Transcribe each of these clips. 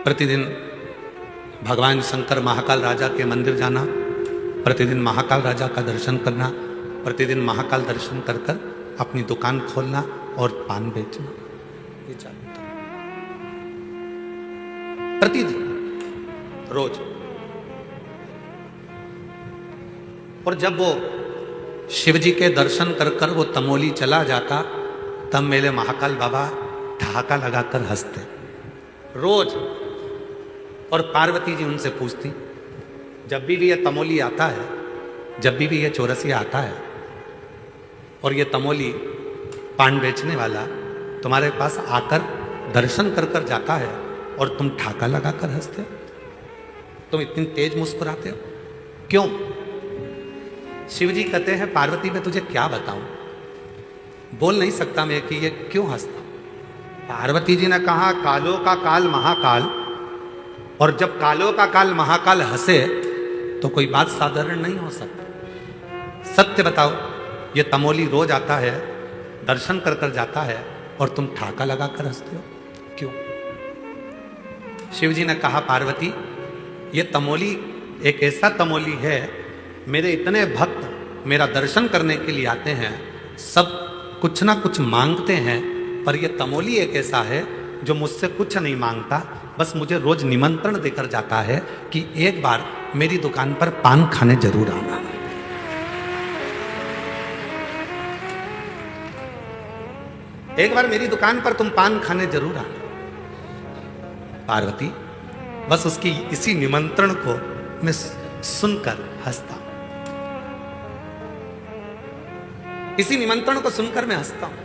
प्रतिदिन भगवान शंकर महाकाल राजा के मंदिर जाना, प्रतिदिन महाकाल राजा का दर्शन करना, प्रतिदिन महाकाल दर्शन कर कर अपनी दुकान खोलना और पान बेचना, ये चालू था प्रतिदिन रोज। और जब वो शिव जी के दर्शन कर कर वो तमोली चला जाता, तब मेरे महाकाल बाबा ठहाका लगाकर हंसते रोज। और पार्वती जी उनसे पूछती, जब भी ये तमोली आता है, जब भी ये चौरसिया आता है और ये तमोली पान बेचने वाला तुम्हारे पास आकर दर्शन कर कर जाता है और तुम ठाका लगाकर हंसते हो, तुम इतनी तेज मुस्कुराते हो, क्यों? शिव जी कहते हैं, पार्वती मैं तुझे क्या बताऊं, बोल नहीं सकता मैं कि ये क्यों हंसता। पार्वती जी ने कहा, कालों का काल महाकाल, और जब कालों का काल महाकाल हंसे तो कोई बात साधारण नहीं हो सकती। सत्य बताओ, ये तमोली रोज आता है, दर्शन कर कर जाता है और तुम ठाका लगाकर हंसते हो, क्यों? शिव जी ने कहा, पार्वती ये तमोली एक ऐसा तमोली है, मेरे इतने भक्त मेरा दर्शन करने के लिए आते हैं, सब कुछ ना कुछ मांगते हैं, पर ये तमोली एक ऐसा है जो मुझसे कुछ नहीं मांगता, बस मुझे रोज निमंत्रण देकर जाता है कि एक बार मेरी दुकान पर पान खाने जरूर आना। एक बार मेरी दुकान पर तुम पान खाने जरूर आना। पार्वती बस उसकी इसी निमंत्रण को मैं सुनकर हंसता, इसी निमंत्रण को सुनकर मैं हंसता हूं।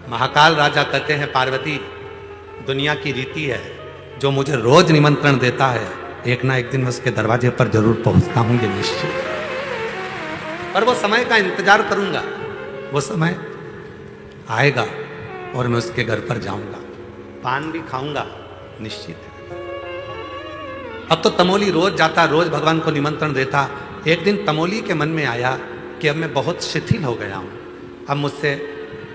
महाकाल राजा कहते हैं, पार्वती दुनिया की रीति है, जो मुझे रोज निमंत्रण देता है, एक ना एक दिन मैं उसके दरवाजे पर जरूर पहुंचता हूं, ये निश्चित। पर वो समय का इंतजार करूंगा, वो समय आएगा और मैं उसके घर पर जाऊंगा, पान भी खाऊंगा, निश्चित है। अब तो तमोली रोज जाता, रोज भगवान को निमंत्रण देता। एक दिन तमोली के मन में आया कि अब मैं बहुत शिथिल हो गया हूं, अब मुझसे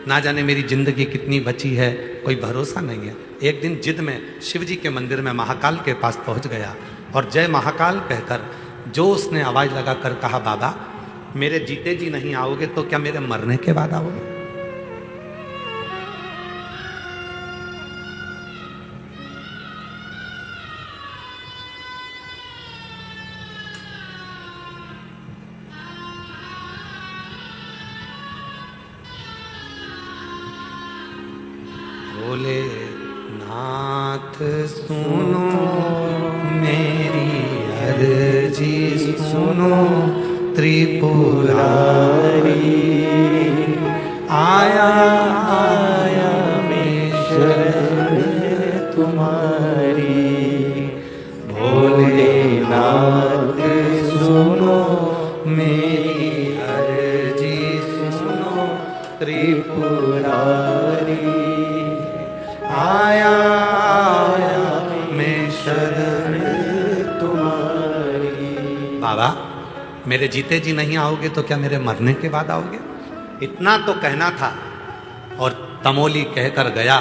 ना जाने मेरी जिंदगी कितनी बची है, कोई भरोसा नहीं है। एक दिन जिद में शिव जी के मंदिर में महाकाल के पास पहुंच गया और जय महाकाल कहकर जो उसने आवाज लगाकर कहा, बाबा मेरे जीते जी नहीं आओगे तो क्या मेरे मरने के बाद आओगे? बोले नाथ सुनो मेरी अर्जी सुनो, त्रिपुरारी आया आया मैं शरण तुम्हारी। भोले नाथ सुनो मेरी अर्जी सुनो, त्रिपुरारी आया आया मैं शरण तुम्हारी। बाबा मेरे जीते जी नहीं आओगे तो क्या मेरे मरने के बाद आओगे? इतना तो कहना था और तमोली कहकर गया।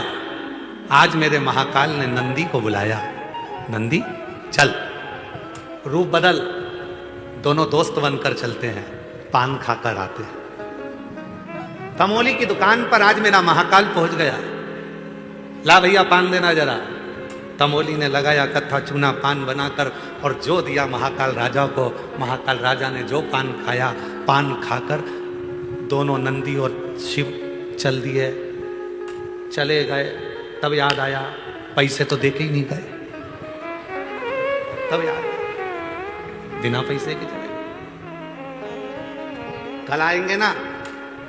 आज मेरे महाकाल ने नंदी को बुलाया, नंदी चल, रूप बदल, दोनों दोस्त बनकर चलते हैं, पान खाकर आते हैं। तमोली की दुकान पर आज मेरा महाकाल पहुंच गया, ला भैया पान देना जरा। तमोली ने लगाया कत्था चूना पान बनाकर और जो दिया महाकाल राजा को। महाकाल राजा ने जो पान खाया, पान खाकर दोनों नंदी और शिव चल दिए, चले गए। तब याद आया, पैसे तो देके ही नहीं गए। तब याद आया, बिना पैसे के चले। कल आएंगे ना,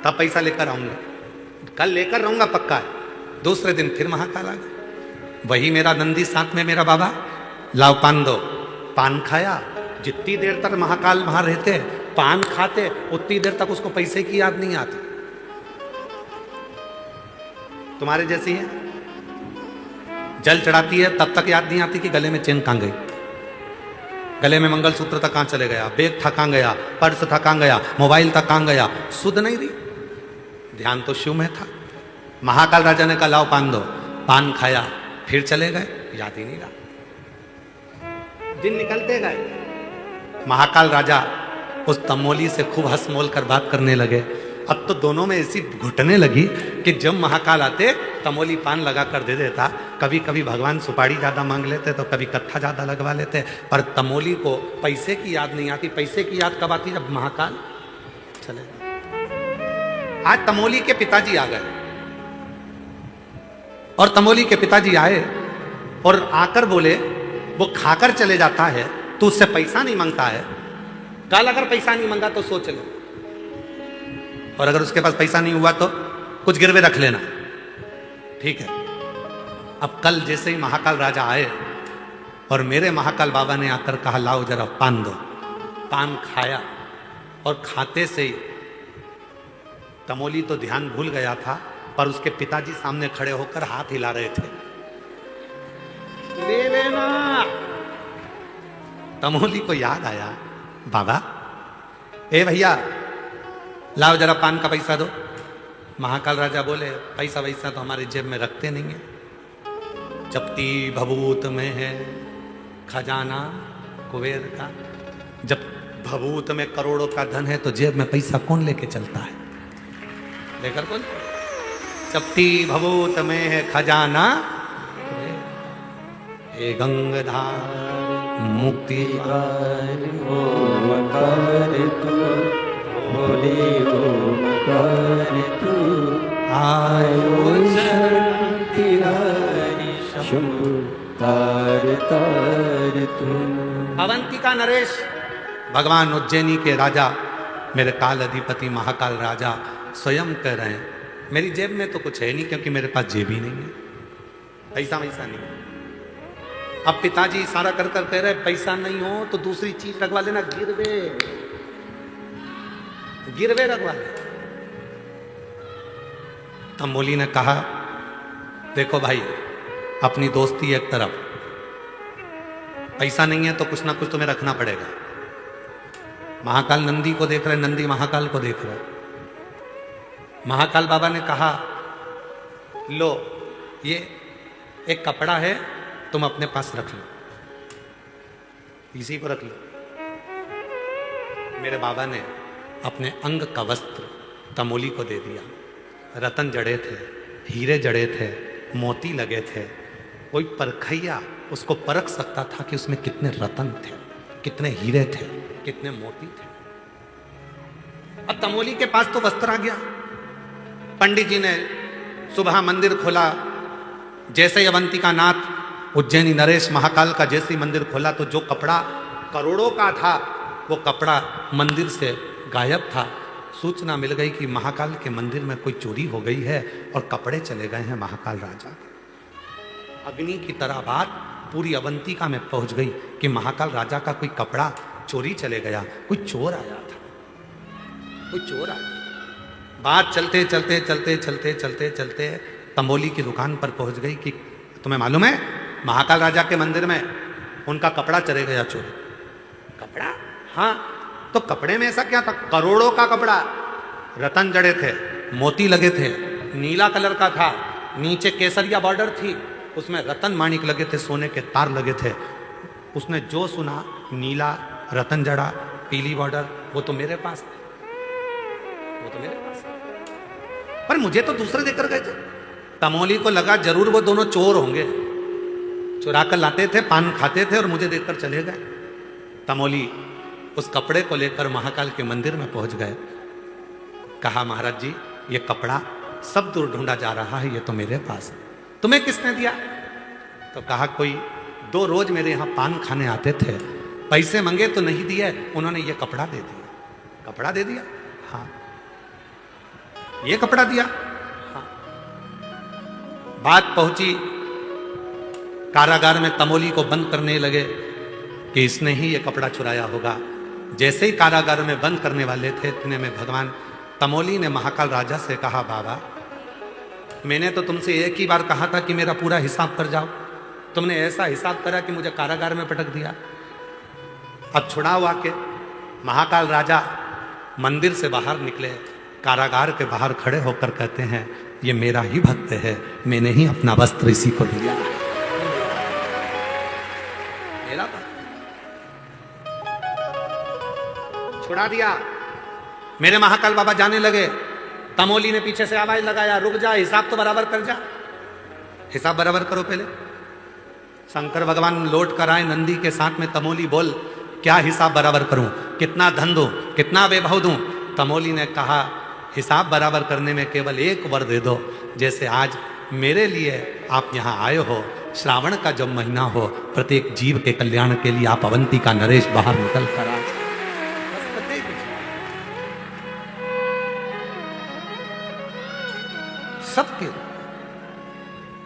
तब पैसा लेकर आऊंगा, कल लेकर रहूंगा पक्का है। दूसरे दिन फिर महाकाल आ गए, वही मेरा नंदी साथ में मेरा बाबा, लाओ पान दो। पान खाया, जितनी देर तक महाकाल वहां रहते पान खाते, उतनी देर तक उसको पैसे की याद नहीं आती। तुम्हारे जैसी है, जल चढ़ाती है तब तक याद नहीं आती कि गले में चेन कहां गई, गले में मंगलसूत्र तक कहां चले गया, बैग था कहां गया, पर्स था कहां गया, मोबाइल तक कहां गया, सुध नहीं रही। ध्यान तो शिव में था। महाकाल राजा ने कहा लाओ पान दो, पान खाया, फिर चले गए, याद ही नहीं रहा। दिन निकलते गए, महाकाल राजा उस तमोली से खूब हंस मोल कर बात करने लगे। अब तो दोनों में ऐसी घुटने लगी कि जब महाकाल आते तमोली पान लगा कर दे देता। कभी कभी भगवान सुपारी ज्यादा मांग लेते तो कभी कत्था ज्यादा लगवा लेते, पर तमोली को पैसे की याद नहीं आती। पैसे की याद कब आती? जब महाकाल चले। आज तमोली के पिताजी आ गए और तमोली के पिताजी आए और आकर बोले, वो खाकर चले जाता है तो उससे पैसा नहीं मांगता है। कल अगर पैसा नहीं मांगा तो सोच लो, और अगर उसके पास पैसा नहीं हुआ तो कुछ गिरवे रख लेना, ठीक है। अब कल जैसे ही महाकाल राजा आए और मेरे महाकाल बाबा ने आकर कहा, लाओ जरा पान दो। पान खाया और खाते से ही तमोली तो ध्यान भूल गया था, पर उसके पिताजी सामने खड़े होकर हाथ हिला रहे थे, ले लेना। तमोली को याद आया, बाबा, ए भैया लाओ जरा पान का पैसा दो। महाकाल राजा बोले, पैसा वैसा तो हमारी जेब में रखते नहीं है, जप्ती भभूत में है खजाना कुबेर का। जब भभूत में करोड़ों का धन है तो जेब में पैसा कौन लेके चलता है? लेकर कौन? जप्ती भभूत में है खजाना, हे गंगाधार मुक्ति ओमकार तू, बोले ओमकार तू, आयो शक्ति हरि शंभु तार तार तू। अवंतिका नरेश, भगवान उज्जैनी के राजा, मेरे काल अधिपति महाकाल राजा स्वयं कह रहे हैं, मेरी जेब में तो कुछ है नहीं, क्योंकि मेरे पास जेब ही नहीं है, पैसा वैसा नहीं है। अब पिताजी इशारा कर कर कह रहे, पैसा नहीं हो तो दूसरी चीज रखवा लेना, गिरवे गिरवे रखवा ले। तमोली ने कहा, देखो भाई, अपनी दोस्ती एक तरफ, पैसा नहीं है तो कुछ ना कुछ तुम्हें रखना पड़ेगा। महाकाल नंदी को देख रहे, नंदी महाकाल को देख रहे। महाकाल बाबा ने कहा, लो ये एक कपड़ा है, तुम अपने पास रख लो, इसी को रख लो। मेरे बाबा ने अपने अंग का वस्त्र तमोली को दे दिया। रतन जड़े थे, हीरे जड़े थे, मोती लगे थे। कोई परखैया उसको परख सकता था कि उसमें कितने रतन थे, कितने हीरे थे, कितने मोती थे। अब तमोली के पास तो वस्त्र आ गया। पंडित जी ने सुबह मंदिर खोला, जैसे अवंतिका नाथ उज्जैनी नरेश महाकाल का जैसे मंदिर खोला तो जो कपड़ा करोड़ों का था वो कपड़ा मंदिर से गायब था। सूचना मिल गई कि महाकाल के मंदिर में कोई चोरी हो गई है और कपड़े चले गए हैं महाकाल राजा के। अग्नि की तरह बात पूरी अवंतिका में पहुंच गई कि महाकाल राजा का कोई कपड़ा चोरी चले गया, कोई चोर आया था, कोई चोर आया। बात चलते चलते चलते चलते चलते चलते तमोली की दुकान पर पहुंच गई कि तुम्हें मालूम है महाकाल राजा के मंदिर में उनका कपड़ा चले गया चोरी। कपड़ा? हाँ, तो कपड़े में ऐसा क्या था? करोड़ों का कपड़ा, रतन जड़े थे, मोती लगे थे, नीला कलर का था, नीचे केसरिया बॉर्डर थी, उसमें रतन माणिक लगे थे, सोने के तार लगे थे। उसने जो सुना, नीला रतन जड़ा पीली बॉर्डर, वो तो मेरे पास है, वो तो मेरे पास है। पर मुझे तो दूसरे देकर गए थे। तमोली को लगा जरूर वो दोनों चोर होंगे, चुरा कर लाते थे, पान खाते थे और मुझे देखकर चले गए। तमोली उस कपड़े को लेकर महाकाल के मंदिर में पहुंच गए। कहा, महाराज जी ये कपड़ा सब दूर ढूंढा जा रहा है, ये तो मेरे पास है, तुम्हें किसने दिया? तो कहा, कोई 2 रोज मेरे यहाँ पान खाने आते थे, पैसे मंगे तो नहीं दिए, उन्होंने ये कपड़ा दे दिया। कपड़ा दे दिया? हाँ। ये कपड़ा दिया? हाँ। बात पहुंची कारागार में, तमोली को बंद करने लगे कि इसने ही ये कपड़ा चुराया होगा। जैसे ही कारागार में बंद करने वाले थे, इतने में भगवान तमोली ने महाकाल राजा से कहा, बाबा मैंने तो तुमसे एक ही बार कहा था कि मेरा पूरा हिसाब कर जाओ, तुमने ऐसा हिसाब करा कि मुझे कारागार में पटक दिया। अब छुड़ाओ आके। महाकाल राजा मंदिर से बाहर निकले, कारागार के बाहर खड़े होकर कहते हैं, ये मेरा ही भक्त है, मैंने ही अपना वस्त्र इसी को दिया। मेरा था, छुड़ा दिया। मेरे महाकाल बाबा जाने लगे, तमोली ने पीछे से आवाज लगाया, रुक जा, हिसाब तो बराबर कर जा, हिसाब बराबर करो पहले। शंकर भगवान लौट कर आए नंदी के साथ में, तमोली बोल क्या हिसाब बराबर करूं, कितना धन दूं, कितना वैभव दूं। तमोली ने कहा हिसाब बराबर करने में केवल एक वर दे दो, जैसे आज मेरे लिए आप यहां आए हो, श्रावण का जब महीना हो, प्रत्येक जीव के कल्याण के लिए आप अवंती का नरेश बाहर निकल कर आ जाए। सबके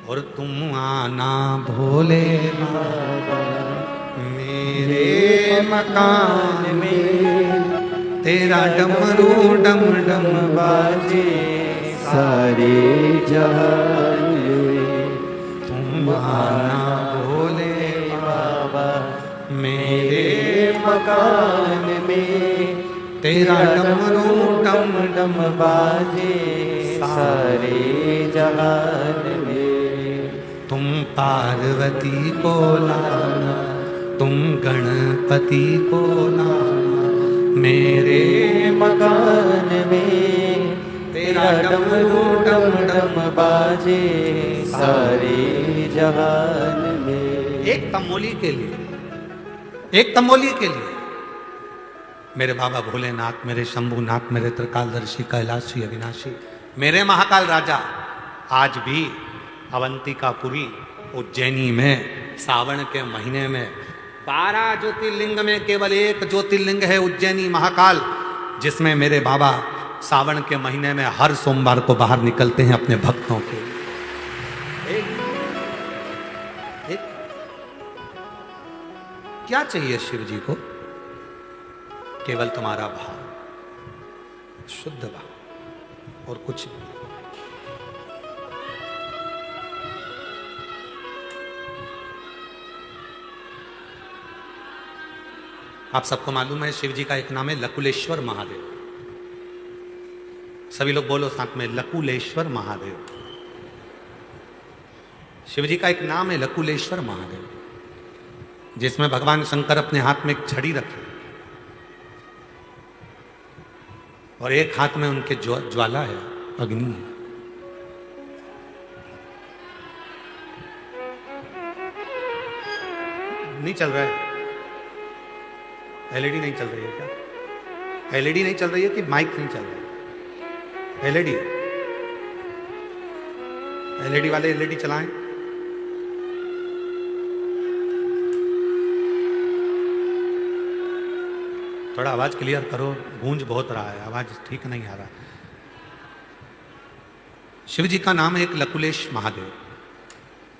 और तुम आना भोले बाबा मेरे मकान में, तेरा डमरू डम डम बाजे सारे जहान में। तुम आना भोले बाबा मेरे मकान में, तेरा डमरू डम डम बाजे सारे जहान में। तुम पार्वती को लाना, तुम गणपति को लाना मेरे मकान में, तेरा डमरू डम डम बाजे सारे जहान में। एक तमोली के लिए, एक तमोली के लिए मेरे बाबा भोलेनाथ, मेरे शंभुनाथ, मेरे त्रिकालदर्शी, कैलाशी, अविनाशी, मेरे महाकाल राजा आज भी अवंतिकापुरी उज्जैनी में सावन के महीने में 12 ज्योतिर्लिंग में केवल एक ज्योतिर्लिंग है उज्जैनी महाकाल, जिसमें मेरे बाबा सावन के महीने में हर सोमवार को बाहर निकलते हैं अपने भक्तों के। एक क्या चाहिए शिव जी को? केवल तुम्हारा भाव, शुद्ध भाव और कुछ नहीं। आप सबको मालूम है शिव जी का एक नाम है लकुलेश्वर महादेव। सभी लोग बोलो साथ में, लकुलेश्वर महादेव। शिव जी का एक नाम है लकुलेश्वर महादेव, जिसमें भगवान शंकर अपने हाथ में एक छड़ी रखे और एक हाथ में उनके ज्वाला है, अग्नि है। नहीं चल रहा है, एलईडी नहीं चल रही है क्या? एलईडी नहीं चल रही है कि माइक नहीं चल रहा है? एलईडी, एलईडी वाले एलईडी चलाएं। थोड़ा आवाज क्लियर करो, गूंज बहुत रहा है, आवाज ठीक नहीं आ रहा। शिव जी का नाम है एक लकुलेश महादेव,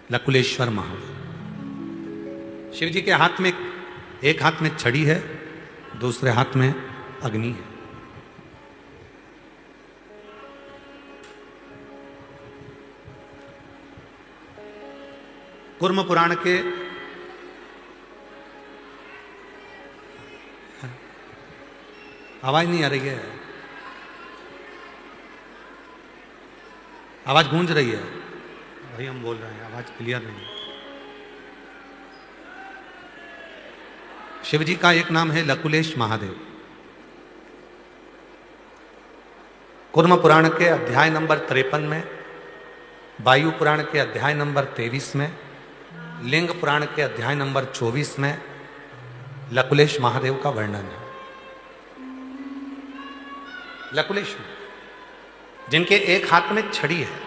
लकुलेश्वर महादेव। शिव जी के हाथ में एक हाथ में छड़ी है, दूसरे हाथ में अग्नि है। कुर्म पुराण के आवाज नहीं आ रही है, आवाज गूंज रही है। भाई हम बोल रहे हैं, आवाज क्लियर नहीं है। शिव जी का एक नाम है लकुलेश महादेव। कुर्म पुराण के अध्याय नंबर 53 में, वायु पुराण के अध्याय नंबर 23 में, लिंग पुराण के अध्याय नंबर 24 में लकुलेश महादेव का वर्णन है। लकुलेश जिनके एक हाथ में छड़ी है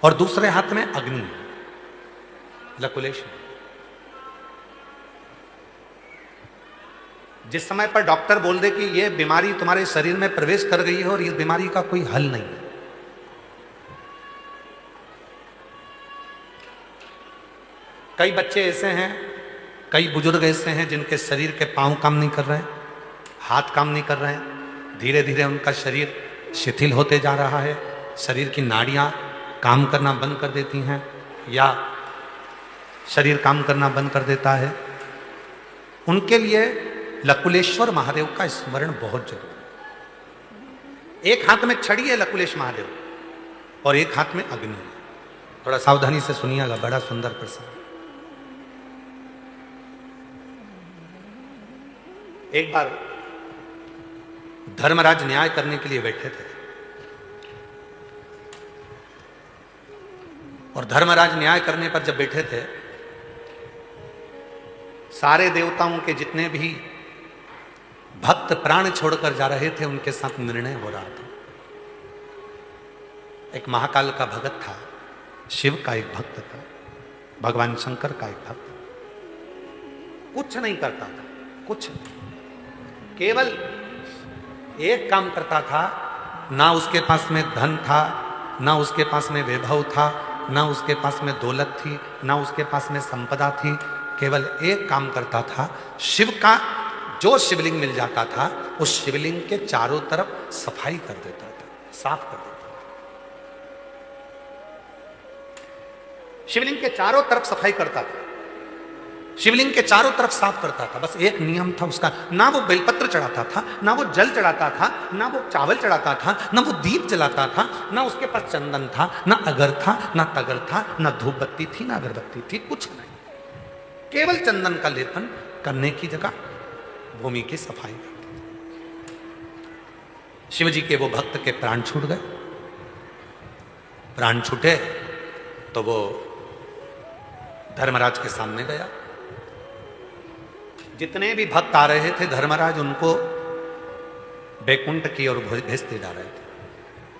और दूसरे हाथ में अग्नि है, लकुलेश। जिस समय पर डॉक्टर बोल दे कि यह बीमारी तुम्हारे शरीर में प्रवेश कर गई है और इस बीमारी का कोई हल नहीं है, कई बच्चे ऐसे हैं, कई बुजुर्ग ऐसे हैं जिनके शरीर के पांव काम नहीं कर रहे हैं, हाथ काम नहीं कर रहे हैं, धीरे धीरे उनका शरीर शिथिल होते जा रहा है, शरीर की नाड़ियां काम करना बंद कर देती हैं या शरीर काम करना बंद कर देता है। उनके लिए लकुलेश्वर महादेव का स्मरण बहुत जरूरी है। एक हाथ में छड़ी है लकुलेश महादेव और एक हाथ में अग्नि है। थोड़ा सावधानी से सुनिएगा, बड़ा सुंदर प्रसंग। एक बार धर्मराज न्याय करने के लिए बैठे थे और धर्मराज न्याय करने पर जब बैठे थे, सारे देवताओं के जितने भी भक्त प्राण छोड़कर जा रहे थे उनके साथ निर्णय हो रहा था। एक महाकाल का भगत था, शिव का एक भक्त था, भगवान शंकर का एक भक्त, कुछ नहीं करता था, कुछ केवल एक काम करता था। ना उसके पास में धन था, ना उसके पास में वैभव था, ना उसके पास में दौलत थी, ना उसके पास में संपदा थी। केवल एक काम करता था, शिव का जो शिवलिंग मिल जाता था उस शिवलिंग के चारों तरफ सफाई कर देता था, साफ कर देता था। शिवलिंग के चारों तरफ सफाई करता था, शिवलिंग के चारों तरफ साफ करता था। बस एक नियम था उसका, ना वो बेलपत्र चढ़ाता था, ना वो जल चढ़ाता था, ना वो चावल चढ़ाता था, ना वो दीप जलाता था, ना उसके पास चंदन था, ना अगर था, ना तगर था, ना धूप बत्ती थी, ना अगरबत्ती थी, कुछ नहीं। केवल चंदन का लेपन करने की जगह भूमि की सफाई करता था। शिवजी के वो भक्त के प्राण छूट गए। प्राण छूटे तो वो धर्मराज के सामने गया। जितने भी भक्त आ रहे थे धर्मराज उनको बैकुंठ की ओर भेजते जा रहे थे,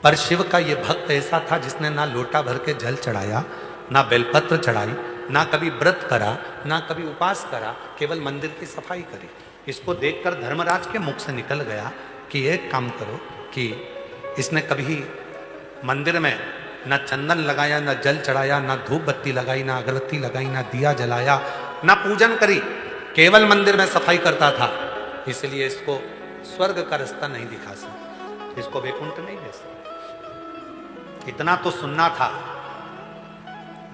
पर शिव का ये भक्त ऐसा था जिसने ना लोटा भर के जल चढ़ाया, ना बेलपत्र चढ़ाई, ना कभी व्रत करा, ना कभी उपास करा, केवल मंदिर की सफाई करी। इसको देखकर धर्मराज के मुख से निकल गया कि एक काम करो कि इसने कभी मंदिर में ना चंदन लगाया, ना जल चढ़ाया, ना धूप बत्ती लगाई, ना अगरबत्ती लगाई, ना दिया जलाया, ना पूजन करी, केवल मंदिर में सफाई करता था, इसलिए इसको स्वर्ग का रास्ता नहीं दिखा सकता, इसको वैकुंठ नहीं दे सकता। इतना तो सुनना था।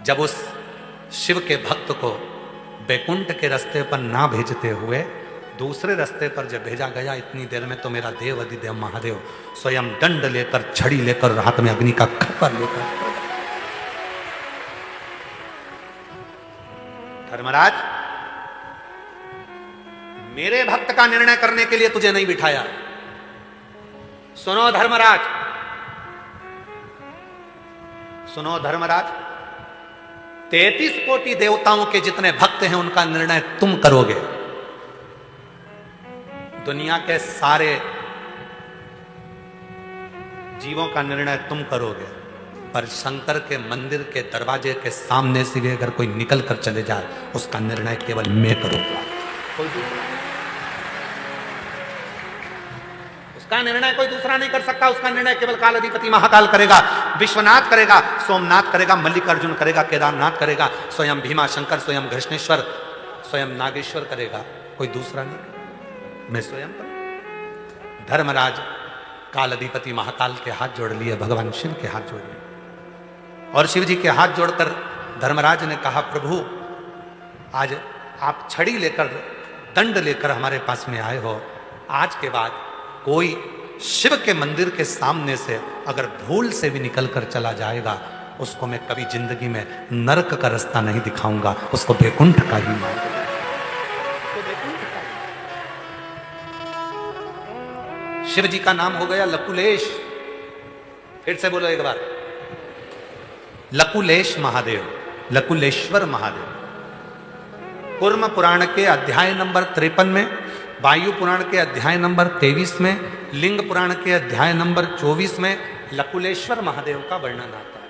जब उस शिव के भक्त को वैकुंठ के रास्ते पर ना भेजते हुए दूसरे रास्ते पर जब भेजा गया, इतनी देर में तो मेरा देव अधिदेव महादेव स्वयं दंड लेकर, छड़ी लेकर, हाथ में अग्नि का खप्पर लेकर, धर्मराज मेरे भक्त का निर्णय करने के लिए तुझे नहीं बिठाया। सुनो धर्मराज, सुनो धर्मराज, 33 कोटि देवताओं के जितने भक्त हैं उनका निर्णय तुम करोगे। दुनिया के सारे जीवों का निर्णय तुम करोगे, पर शंकर के मंदिर के दरवाजे के सामने से भी अगर कोई निकल कर चले जाए उसका निर्णय केवल मैं करूंगा, कोई दूसरा। उसका निर्णय कोई दूसरा नहीं कर सकता। उसका निर्णय केवल काल अधिपति महाकाल करेगा, विश्वनाथ करेगा, सोमनाथ करेगा, मल्लिकार्जुन करेगा, केदारनाथ करेगा, स्वयं भीमा शंकर, स्वयं कृष्णेश्वर, स्वयं नागेश्वर करेगा, कोई दूसरा नहीं, मैं स्वयं करूं। धर्मराज काल अधिपति महाकाल के हाथ जोड़ लिए, भगवान शिव के हाथ जोड़ लिए और शिव जी के हाथ जोड़कर धर्मराज ने कहा, प्रभु आज आप छड़ी लेकर, दंड लेकर हमारे पास में आए हो, आज के बाद कोई शिव के मंदिर के सामने से अगर भूल से भी निकल कर चला जाएगा उसको मैं कभी जिंदगी में नरक का रास्ता नहीं दिखाऊंगा, उसको वैकुंठ का ही मार्ग दूंगा। शिव जी का नाम हो गया लकुलेश। फिर से बोलो एक बार, लकुलेश महादेव, लकुलेश्वर महादेव। कूर्म पुराण के अध्याय नंबर 53 में, वायु पुराण के अध्याय नंबर 23 में, लिंग पुराण के अध्याय नंबर 24 में लकुलेश्वर महादेव का वर्णन आता है।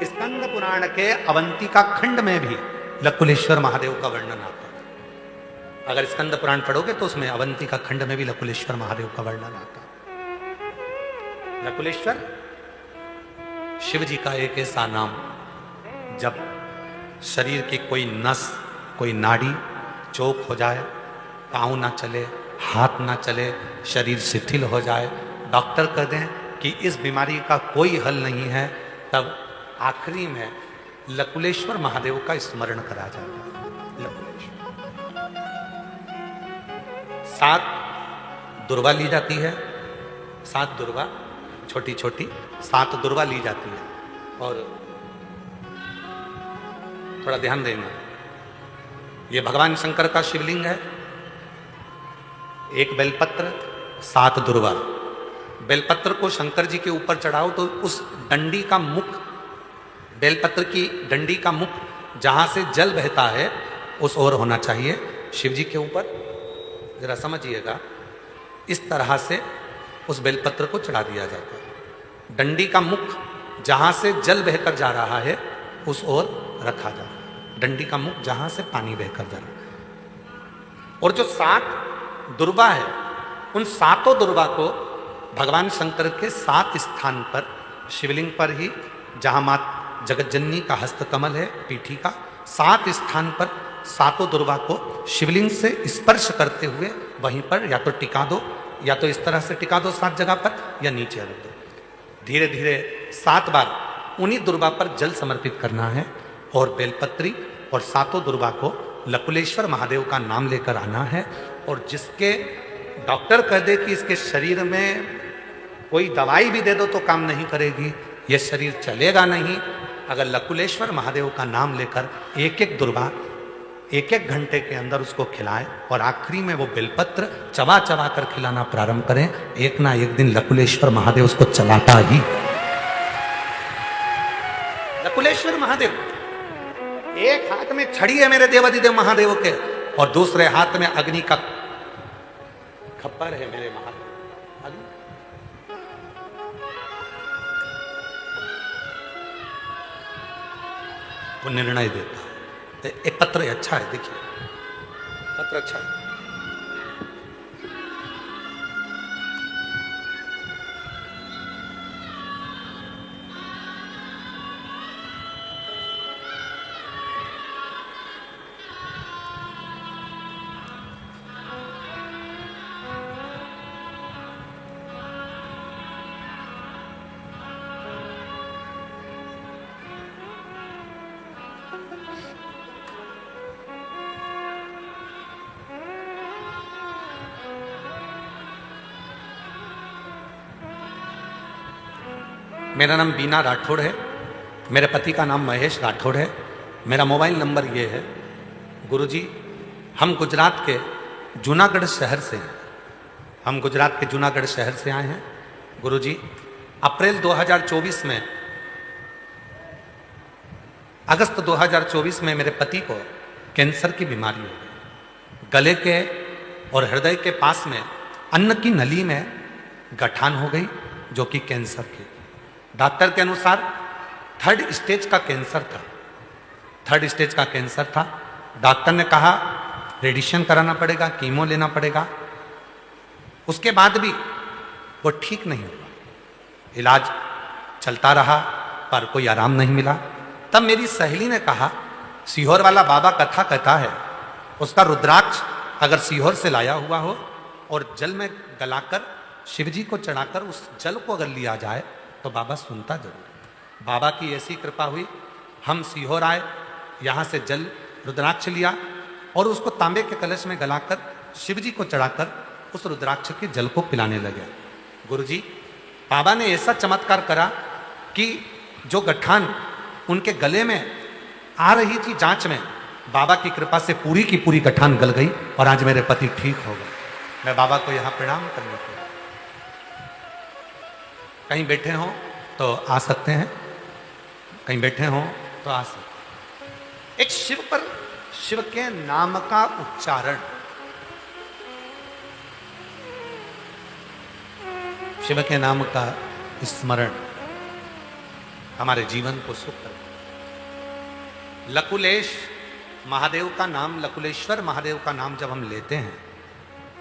स्कंद पुराण के अवंतिका खंड में भी लकुलेश्वर महादेव का वर्णन आता है। अगर स्कंद पुराण पढ़ोगे तो उसमें अवंतिका खंड में भी लकुलेश्वर महादेव का वर्णन आता है। लकुलेश्वर शिव जी का एक ऐसा नाम, जब शरीर की कोई नस, कोई नाड़ी चौक हो जाए, पाँव ना चले, हाथ ना चले, शरीर शिथिल हो जाए, डॉक्टर कह दें कि इस बीमारी का कोई हल नहीं है, तब आखिरी में लकुलेश्वर महादेव का स्मरण करा जाता है। लकुलेश्वर 7 दुर्वा ली जाती है, 7 दुर्वा छोटी छोटी 7 दुर्वा ली जाती है। और थोड़ा ध्यान देना, ये भगवान शंकर का शिवलिंग है, एक बेलपत्र, 7 दुर्वा। बेलपत्र को शंकर जी के ऊपर चढ़ाओ तो उस डंडी का मुख, बेलपत्र की डंडी का मुख जहां से जल बहता है उस ओर होना चाहिए। शिव जी के ऊपर जरा समझिएगा, इस तरह से उस बेलपत्र को चढ़ा दिया जाता है। डंडी का मुख जहां से जल बहकर जा रहा है उस ओर रखा जाता है। डंडी का मुख जहां से पानी बहकर जा रहा है। और जो 7 दुर्वा है, उन 7 दुर्वा को भगवान शंकर के 7 स्थान पर, शिवलिंग पर ही, जहां मां जगतजननी का हस्तकमल है, पीठी का, 7 स्थान पर 7 दुर्वा को शिवलिंग से स्पर्श करते हुए वहीं पर या तो टिका दो, या तो इस तरह से टिका दो 7 जगह पर, या नीचे रख दो। धीरे धीरे 7 बार उन्हीं दुर्वा पर जल समर्पित करना है और बेलपत्री और 7 दुर्वा को लकुलेश्वर महादेव का नाम लेकर आना है। और जिसके डॉक्टर कह दे कि इसके शरीर में कोई दवाई भी दे दो तो काम नहीं करेगी, यह शरीर चलेगा नहीं, अगर लकुलेश्वर महादेव का नाम लेकर एक एक दुर्वा 1-1 घंटे के अंदर उसको खिलाएं और आखिरी में वो बेलपत्र चबा चबा कर खिलाना प्रारंभ करें, एक ना एक दिन लकुलेश्वर महादेव उसको चलाता ही। लकुलेश्वर महादेव, एक हाथ में छड़ी है मेरे देवाधिदेव महादेव के और दूसरे हाथ में अग्नि का खप्पर है मेरे महादेव। वो निर्णय देता है। एक पत्र अच्छा है, देखिए पत्र अच्छा है। मेरा नाम बीना राठौड़ है, मेरे पति का नाम महेश राठौड़ है। मेरा मोबाइल नंबर ये है। गुरुजी, हम गुजरात के जूनागढ़ शहर से हैं। हम गुजरात के जूनागढ़ शहर से आए हैं। गुरुजी, अप्रैल 2024 में, अगस्त 2024 में मेरे पति को कैंसर की बीमारी हो गई। गले के और हृदय के पास में अन्न की नली में गठान हो गई, जो कि कैंसर की। डॉक्टर के अनुसार 3rd स्टेज का कैंसर था। 3rd स्टेज का कैंसर था। डॉक्टर ने कहा रेडिएशन कराना पड़ेगा, कीमो लेना पड़ेगा। उसके बाद भी वो ठीक नहीं हुआ। इलाज चलता रहा पर कोई आराम नहीं मिला। तब मेरी सहेली ने कहा, सीहोर वाला बाबा कथा कहता है, उसका रुद्राक्ष अगर सीहोर से लाया हुआ हो और जल में गलाकर शिवजी को चढ़ाकर उस जल को अगर लिया जाए तो बाबा सुनता जरूर। बाबा की ऐसी कृपा हुई, हम सीहोर आए, यहाँ से जल रुद्राक्ष लिया और उसको तांबे के कलश में गलाकर शिवजी को चढ़ाकर उस रुद्राक्ष के जल को पिलाने लगे। गुरुजी, बाबा ने ऐसा चमत्कार करा कि जो गठान उनके गले में आ रही थी जांच में, बाबा की कृपा से पूरी की पूरी गठान गल गई और आज मेरे पति ठीक हो गए। मैं बाबा को यहाँ प्रणाम करने के लिए, कहीं बैठे हो तो आ सकते हैं, कहीं बैठे हो तो आ सकते हैं। एक शिव पर, शिव के नाम का उच्चारण, शिव के नाम का स्मरण हमारे जीवन को सुख करे। लकुलेश महादेव का नाम, लकुलेश्वर महादेव का नाम जब हम लेते हैं,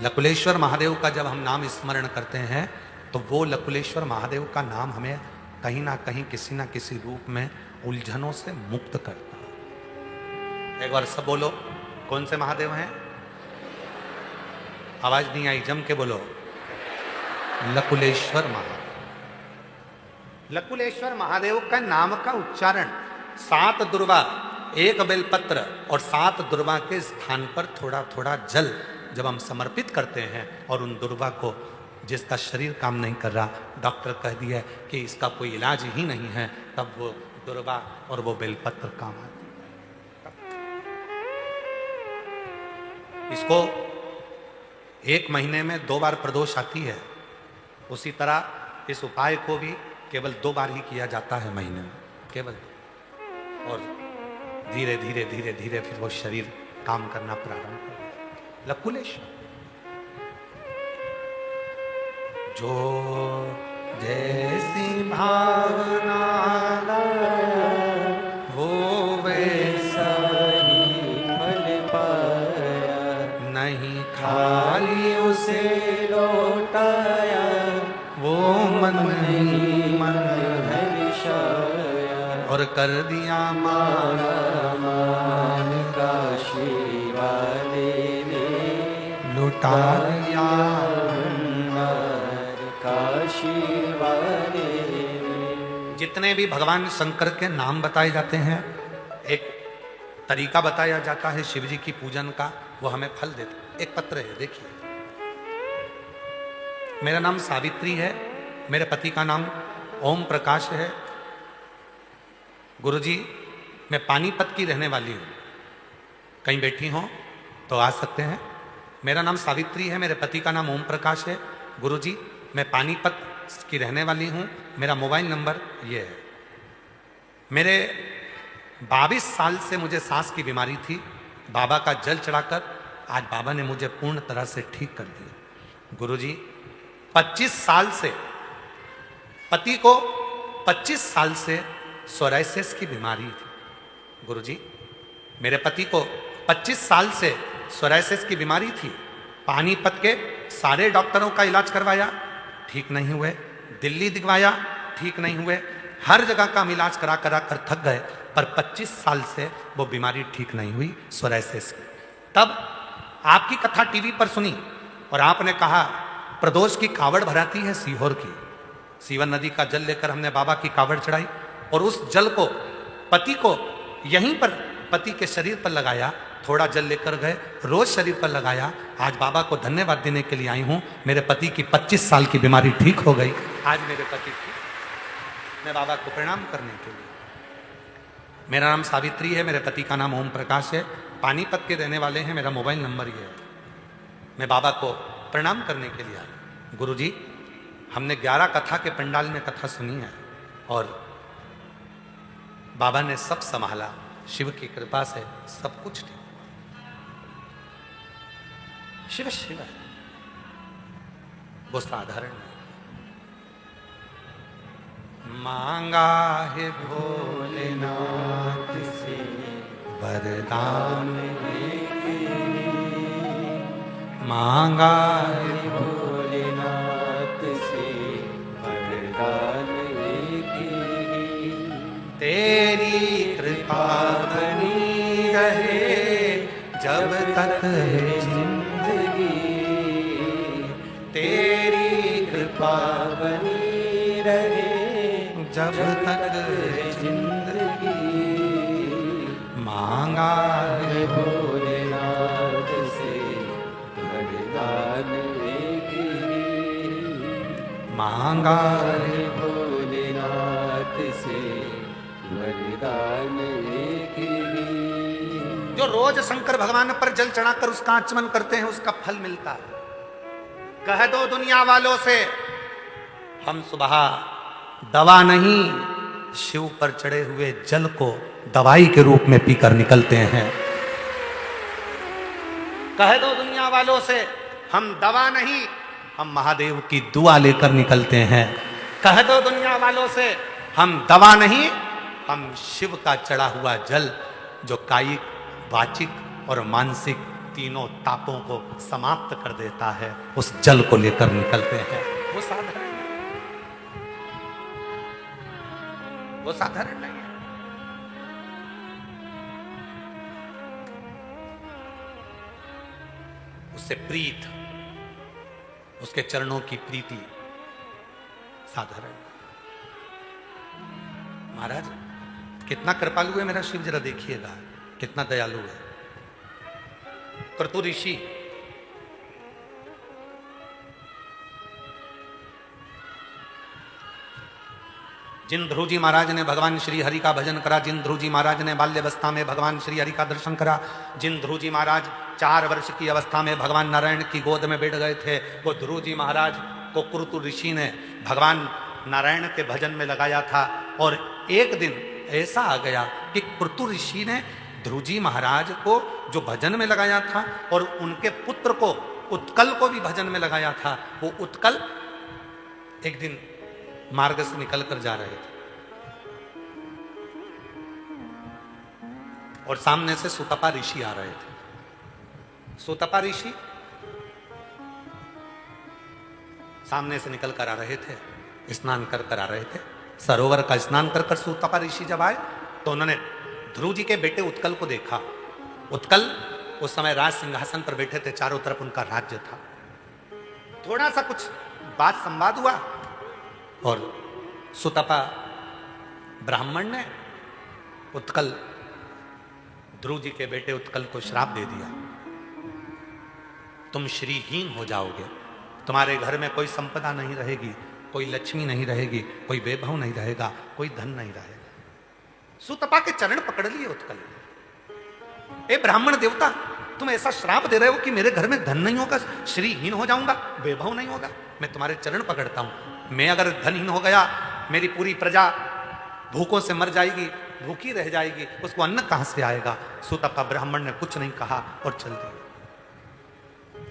लकुलेश्वर महादेव का जब हम नाम स्मरण करते हैं तो वो लकुलेश्वर महादेव का नाम हमें कहीं ना कहीं किसी ना किसी रूप में उलझनों से मुक्त करता है। एक बार सब बोलो, कौन से महादेव हैं? आवाज नहीं आई, जम के बोलो। लकुलेश्वर महादेव। लकुलेश्वर महादेव का नाम का उच्चारण 7 दुर्वा, 1 बेलपत्र और 7 दुर्वा के स्थान पर थोड़ा थोड़ा जल जब हम समर्पित करते हैं और उन दुर्वा को, जिसका शरीर काम नहीं कर रहा, डॉक्टर कह दिया कि इसका कोई इलाज ही नहीं है, तब वो दुर्वा और वो बेलपत्र काम आती है। इसको 1 महीने में 2 बार प्रदोष आती है, उसी तरह इस उपाय को भी केवल 2 बार ही किया जाता है महीने में, केवल। और धीरे धीरे धीरे धीरे फिर वो शरीर काम करना प्रारंभ कर देता। लकुलेश्वर जो जैसी भावना वो वैसा ही फल पाया, नहीं खाली उसे लौटाया, वो मन नहीं मन हर्षाया। और कर दिया माना मान काशी वाले ने लुटा दिया। काशी वाले ने। जितने भी भगवान शंकर के नाम बताए जाते हैं, एक तरीका बताया जाता है शिव जी की पूजन का, वो हमें फल देता। एक पत्र है, देखिए। मेरा नाम सावित्री है, मेरे पति का नाम ओम प्रकाश है। गुरुजी, मैं पानीपत की रहने वाली हूँ, कहीं बैठी हो तो आ सकते हैं। मेरा नाम सावित्री है, मेरे पति का नाम ओम प्रकाश है। गुरुजी, मैं पानीपत की रहने वाली हूँ, मेरा मोबाइल नंबर ये है। मेरे 22 साल से मुझे सांस की बीमारी थी। बाबा का जल चढ़ाकर आज बाबा ने मुझे पूर्ण तरह से ठीक कर दिया। गुरुजी, 25 साल से पति को 25 साल से सोराइसिस की बीमारी थी। गुरुजी, मेरे पति को 25 साल से सोराइसिस की बीमारी थी। पानीपत के सारे डॉक्टरों का इलाज करवाया, ठीक नहीं हुए। दिल्ली दिखवाया, ठीक नहीं हुए। हर जगह का हम इलाज करा करा कर थक गए, पर 25 साल से वो बीमारी ठीक नहीं हुई, सोराइसिस की। तब आपकी कथा टीवी पर सुनी और आपने कहा प्रदोष की कावड़ भराती है सीहोर की। सीवन नदी का जल लेकर हमने बाबा की कावड़ चढ़ाई और उस जल को पति को यहीं पर पति के शरीर पर लगाया। थोड़ा जल लेकर गए, रोज शरीर पर लगाया। आज बाबा को धन्यवाद देने के लिए आई हूं। मेरे पति की 25 साल की बीमारी ठीक हो गई। आज मेरे पति की मैं बाबा को प्रणाम करने के लिए। मेरा नाम सावित्री है, मेरे पति का नाम ओम प्रकाश है, पानीपत के रहने वाले हैं। मेरा मोबाइल नंबर ये है। मैं बाबा को प्रणाम करने के लिए आई। गुरुजी, हमने 11 कथा के पंडाल में कथा सुनी है और बाबा ने सब संभाला। शिव की कृपा से सब कुछ ठीक। शिव शिव है, वो साधारण नहीं। मांगा है भोलेनाथ से वरदान लेके, मांगा है भोलेनाथ से वरदान लेके, तेरी कृपा बनी रहे जब तक है जिंदगी, तेरी कृपा बनी रहे जब तक है जिंदगी। मांगा है भोलेनाथ से वरदान लेके, मांगा है भोलेनाथ से वरदान लेके। जो रोज शंकर भगवान पर जल चढ़ाकर उसका आचमन करते हैं, उसका फल मिलता है। कह दो दुनिया वालों से, हम सुबह दवा नहीं, शिव पर चढ़े हुए जल को दवाई के रूप में पीकर निकलते हैं। कह दो दुनिया वालों से, हम दवा नहीं, हम महादेव की दुआ लेकर निकलते हैं। कह दो दुनिया वालों से, हम दवा नहीं, हम शिव का चढ़ा हुआ जल जो कायिक, वाचिक और मानसिक तीनों तापों को समाप्त कर देता है, उस जल को लेकर निकलते हैं। वो साधारण नहीं, वो साधारण नहीं है। उससे प्रीत, उसके चरणों की प्रीति साधारण। महाराज कितना कृपालु है मेरा शिव, जरा देखिएगा कितना दयालु है। क्रतु ऋषि जिन ध्रुव जी महाराज ने भगवान श्री हरि का भजन करा, जिन ध्रुव जी महाराज ने बाल्यावस्था में भगवान श्री हरि का दर्शन करा, जिन ध्रुव जी महाराज 4 वर्ष की अवस्था में भगवान नारायण की गोद में बैठ गए थे, वो ध्रुव जी महाराज को कुरुतु ऋषि ने भगवान नारायण के भजन में लगाया था। और एक दिन ऐसा आ गया कि कुरुतु ऋषि ने ध्रुव जी महाराज को जो भजन में लगाया था और उनके पुत्र को उत्कल को भी भजन में लगाया था, वो उत्कल एक दिन मार्ग से निकल कर जा रहे थे और सामने से सुतपा ऋषि आ रहे थे। सुतपा ऋषि सामने से निकल कर आ रहे थे, स्नान कर आ रहे थे। सरोवर का स्नान कर सुतपा ऋषि जब आए तो उन्होंने ध्रुव जी के बेटे उत्कल को देखा। उत्कल उस समय राज सिंहासन पर बैठे थे, चारों तरफ उनका राज्य था। थोड़ा सा कुछ बात संवाद हुआ और सुतपा ब्राह्मण ने उत्कल ध्रुव जी के बेटे उत्कल को श्राप दे दिया, तुम श्रीहीन हो जाओगे, तुम्हारे घर में कोई संपदा नहीं रहेगी, कोई लक्ष्मी नहीं रहेगी, कोई वैभव नहीं रहेगा, कोई धन नहीं रहेगा। सुतपा के चरण पकड़ लिए उत्कल ने, ए ब्राह्मण देवता, तुम ऐसा श्राप दे रहे हो कि मेरे घर में धन नहीं होगा, श्रीहीन हो जाऊंगा, वैभव नहीं होगा। मैं तुम्हारे चरण पकड़ता हूं, मैं अगर धनहीन हो गया, मेरी पूरी प्रजा भूखों से मर जाएगी, भूखी रह जाएगी, उसको अन्न कहां से आएगा। सुतपा ब्राह्मण ने कुछ नहीं कहा और चल दिया।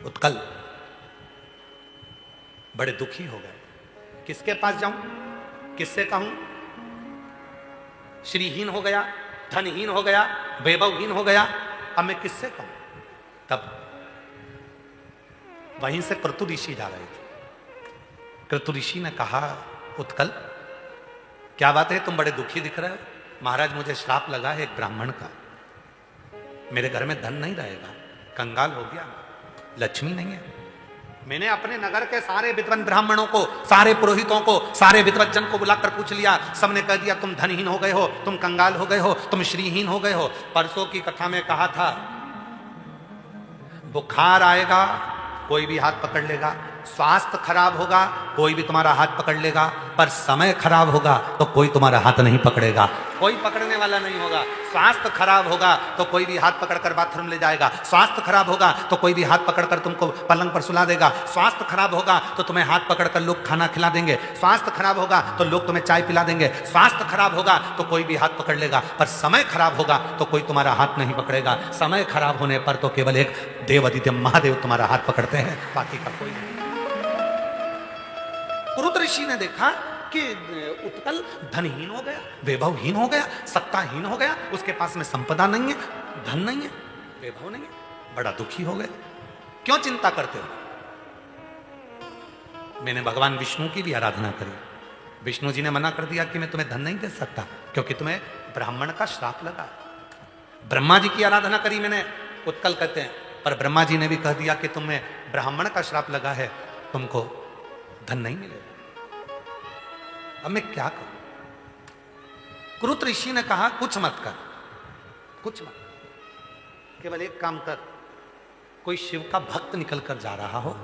उत्कल बड़े दुखी हो गए, किसके पास जाऊं, किससे कहूं, श्रीहीन हो गया, धनहीन हो गया, वैभवहीन हो गया, अब मैं किससे कहूं। तब वहीं से क्रतु ऋषि जा रहे थे। क्रतु ऋषि ने कहा, उत्कल क्या बात है, तुम बड़े दुखी दिख रहे हो। महाराज मुझे श्राप लगा है एक ब्राह्मण का, मेरे घर में धन नहीं रहेगा, कंगाल हो गया, लक्ष्मी नहीं है। मैंने अपने नगर के सारे विद्वान ब्राह्मणों को, सारे पुरोहितों को, सारे विद्वज्जन को बुलाकर पूछ लिया, सबने कह दिया तुम धनहीन हो गए हो, तुम कंगाल हो गए हो, तुम श्रीहीन हो गए हो। परसों की कथा में कहा था, बुखार आएगा कोई भी हाथ पकड़ लेगा, स्वास्थ्य खराब होगा कोई भी तुम्हारा हाथ पकड़ लेगा, पर समय खराब होगा तो कोई तुम्हारा हाथ नहीं पकड़ेगा, कोई पकड़ने वाला नहीं होगा। स्वास्थ्य खराब होगा तो कोई भी हाथ पकड़कर बाथरूम ले जाएगा, स्वास्थ्य खराब होगा तो कोई भी हाथ पकड़कर तुमको पलंग पर सुला देगा, स्वास्थ्य खराब होगा तो तुम्हें हाथ पकड़कर लोग खाना खिला देंगे, स्वास्थ्य खराब होगा तो लोग तुम्हें चाय पिला देंगे, स्वास्थ्य खराब होगा तो कोई भी हाथ पकड़ लेगा, पर समय खराब होगा तो कोई तुम्हारा हाथ नहीं पकड़ेगा। समय खराब होने पर तो केवल एक देव आदित्य महादेव तुम्हारा हाथ पकड़ते हैं, बाकी का कोई नहीं। कुरुत ऋषि ने देखा कि उत्कल धनहीन हो गया, वैभवहीन हो गया, सत्ताहीन हो गया, उसके पास में संपदा नहीं है, धन नहीं है, वैभव नहीं है, बड़ा दुखी हो गया। क्यों चिंता करते हो। मैंने भगवान विष्णु की भी आराधना करी, विष्णु जी ने मना कर दिया कि मैं तुम्हें धन नहीं दे सकता क्योंकि तुम्हें ब्राह्मण का श्राप लगा। ब्रह्मा जी की आराधना करी मैंने, उत्कल कहते हैं, पर ब्रह्मा जी ने भी कह दिया कि तुम्हें ब्राह्मण का श्राप लगा है, तुमको धन नहीं मिलेगा। अब मैं क्या करूं। कुरुत ऋषि ने कहा, कुछ मत कर, कुछ मत, केवल एक काम कर, कोई शिव का भक्त निकल कर जा रहा हो,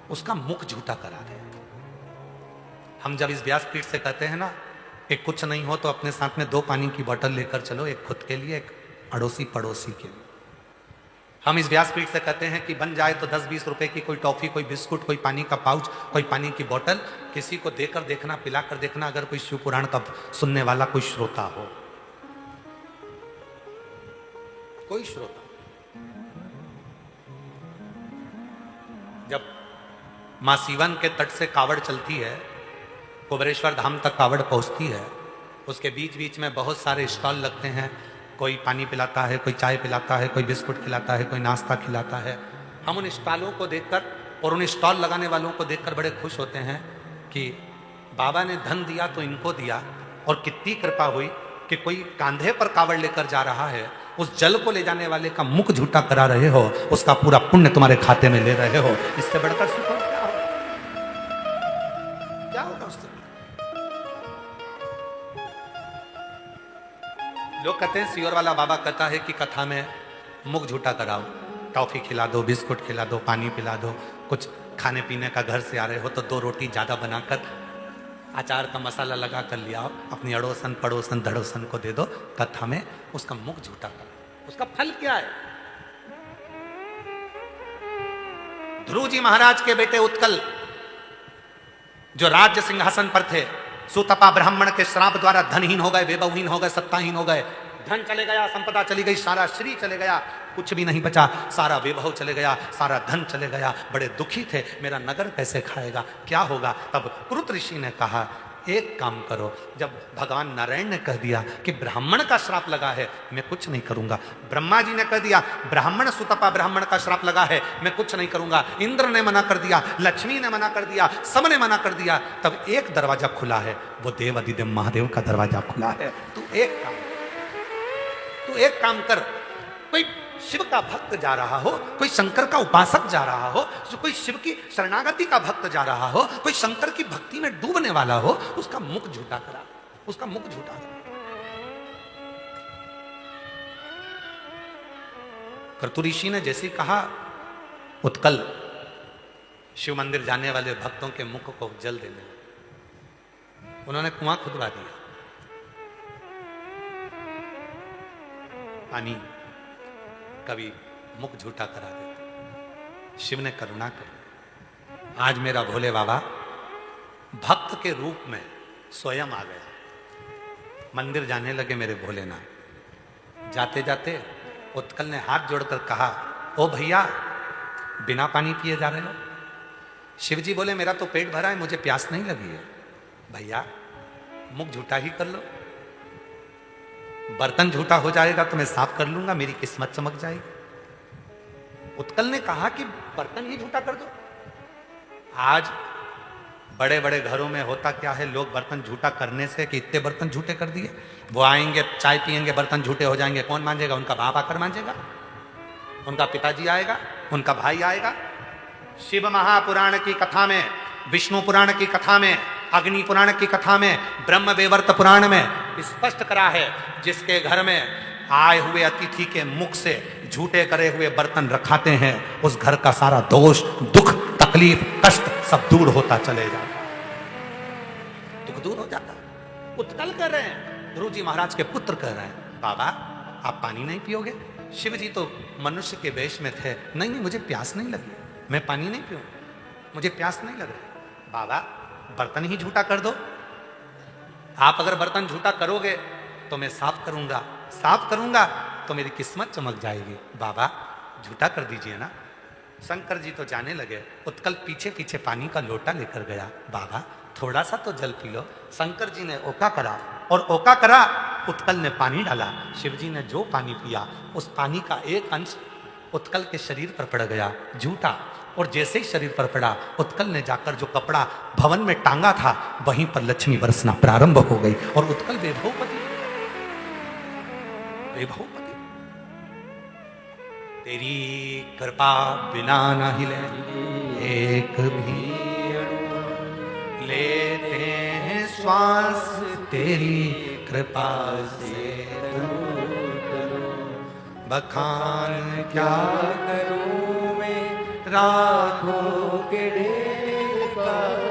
उसका मुख झूठा करा दे। हम जब इस व्यासपीठ से कहते हैं ना, एक कुछ नहीं हो तो अपने साथ में 2 पानी की बोतल लेकर चलो, एक खुद के लिए, एक अड़ोसी पड़ोसी के लिए। हम इस व्यासपीठ से कहते हैं कि बन जाए तो 10-20 रुपए की कोई टॉफी, कोई बिस्कुट, कोई पानी का पाउच, कोई पानी की बोतल किसी को देकर देखना, पिलाकर देखना, अगर कोई शिव पुराण का सुनने वाला कोई श्रोता हो, कोई श्रोता। जब मां सीवन के तट से कावड़ चलती है, कुबेरेश्वर धाम तक कावड़ पहुंचती है, उसके बीच बीच में बहुत सारे स्टॉल लगते हैं, कोई पानी पिलाता है, कोई चाय पिलाता है, कोई बिस्कुट खिलाता है, कोई नाश्ता खिलाता है। हम उन स्टॉलों को देखकर और उन स्टॉल लगाने वालों को देखकर बड़े खुश होते हैं कि बाबा ने धन दिया तो इनको दिया, और कितनी कृपा हुई कि कोई कांधे पर कावड़ लेकर जा रहा है, उस जल को ले जाने वाले का मुख झूठा करा रहे हो, उसका पूरा पुण्य तुम्हारे खाते में ले रहे हो। इससे बढ़कर सुख और क्या होगा, क्या होगा उससे। लोग कहते हैं, सियोर वाला बाबा कहता है कि कथा में मुख झूठा कराओ, टॉफी खिला दो, बिस्कुट खिला दो, पानी पिला दो, कुछ खाने पीने का घर से आ रहे हो तो 2 रोटी ज्यादा बनाकर अचार का मसाला लगा कर ले आओ, अपनी अड़ोसन पड़ोसन धड़ोसन को दे दो, कथा में उसका मुख झूठा करो। उसका फल क्या है? ध्रुव जी महाराज के बेटे उत्कल जो राज्य सिंहासन पर थे, सुतपा ब्राह्मण के श्राप द्वारा धनहीन हो गए, वैभवहीन हो गए, सत्ताहीन हो गए, धन चले गया, संपदा चली गई, सारा श्री चले गया, कुछ भी नहीं बचा, सारा वैभव चले गया, सारा धन चले गया, बड़े दुखी थे, मेरा नगर कैसे खाएगा, क्या होगा? तब कुरुत ऋषि ने कहा एक काम करो, जब भगवान नारायण ने कह दिया कि ब्राह्मण का श्राप लगा है, मैं कुछ नहीं करूंगा, ब्रह्मा जी ने कह दिया ब्राह्मण सुतपा ब्राह्मण का श्राप लगा है, मैं कुछ नहीं करूंगा, इंद्र ने मना कर दिया, लक्ष्मी ने मना कर दिया, सबने मना कर दिया, तब एक दरवाजा खुला है, वो देव अधिदेव महादेव का दरवाजा खुला है। तू एक काम कर, कोई शिव का भक्त जा रहा हो, कोई शंकर का उपासक जा रहा हो, कोई शिव की शरणागति का भक्त जा रहा हो, कोई शंकर की भक्ति में डूबने वाला हो, उसका मुख झूठा करा, उसका मुख झूठा करा। कर्तु ऋषि ने जैसे कहा, उत्कल शिव मंदिर जाने वाले भक्तों के मुख को जल देने लगे। उन्होंने कुआं खुदवा दिया, पानी कभी मुख झूठा करा देते। शिव ने करुणा कर, आज मेरा भोले बाबा भक्त के रूप में स्वयं आ गया। मंदिर जाने लगे मेरे भोलेनाथ। जाते जाते उत्कल ने हाथ जोड़कर कहा, ओ भैया बिना पानी पिए जा रहे हो? शिव जी बोले मेरा तो पेट भरा है, मुझे प्यास नहीं लगी है। भैया मुख झूठा ही कर लो, बर्तन झूठा हो जाएगा तो मैं साफ कर लूंगा, मेरी किस्मत चमक जाएगी। उत्कल ने कहा कि बर्तन ही झूठा कर दो। आज बड़े बड़े घरों में होता क्या है, लोग बर्तन झूठा करने से कि इतने बर्तन झूठे कर दिए, वो आएंगे चाय पिएंगे, बर्तन झूठे हो जाएंगे, कौन मांझेगा? उनका बाप आकर मांझेगा, उनका पिताजी आएगा, उनका भाई आएगा। शिव महापुराण की कथा में, विष्णु पुराण की कथा में, अग्नि पुराण की कथा में, ब्रह्म वेवर्त पुराण में स्पष्ट करा है, जिसके घर में आए हुए अतिथि के मुख से झूठे करे हुए बर्तन रखाते हैं, उस घर का सारा दोष, दुख, तकलीफ, कष्ट सब दूर होता चले जाता, दुख दूर हो जाता। उत्कल कर रहे हैं, ध्रुव जी महाराज के पुत्र कह रहे हैं, बाबा आप पानी नहीं पियोगे? शिव जी तो मनुष्य के वेश में थे, नहीं नहीं मुझे प्यास नहीं लगी, मैं पानी नहीं पीऊँ, मुझे प्यास नहीं लग रही। बाबा बर्तन ही झूठा कर दो, आप अगर बर्तन झूठा करोगे तो मैं साफ करूंगा, साफ करूंगा तो मेरी किस्मत चमक जाएगी। बाबा झूठा कर दीजिए ना। शंकर जी तो जाने लगे, उत्कल पीछे पीछे पानी का लोटा लेकर गया, बाबा थोड़ा सा तो जल पी लो। शंकर जी ने ओका करा और ओका करा, उत्कल ने पानी डाला, शिव जी ने जो पानी पिया उस पानी का एक अंश उत्कल के शरीर पर पड़ गया झूठा, और जैसे ही शरीर पर पड़ा, उत्कल ने जाकर जो कपड़ा भवन में टांगा था वहीं पर लक्ष्मी बरसना प्रारंभ हो गई और उत्कल वैभवपति, वैभवपति। तेरी कृपा बिना न हिले एक भी लेते हैं श्वास, तेरी कृपा से बखान क्या करूं मैं राखो के ढेर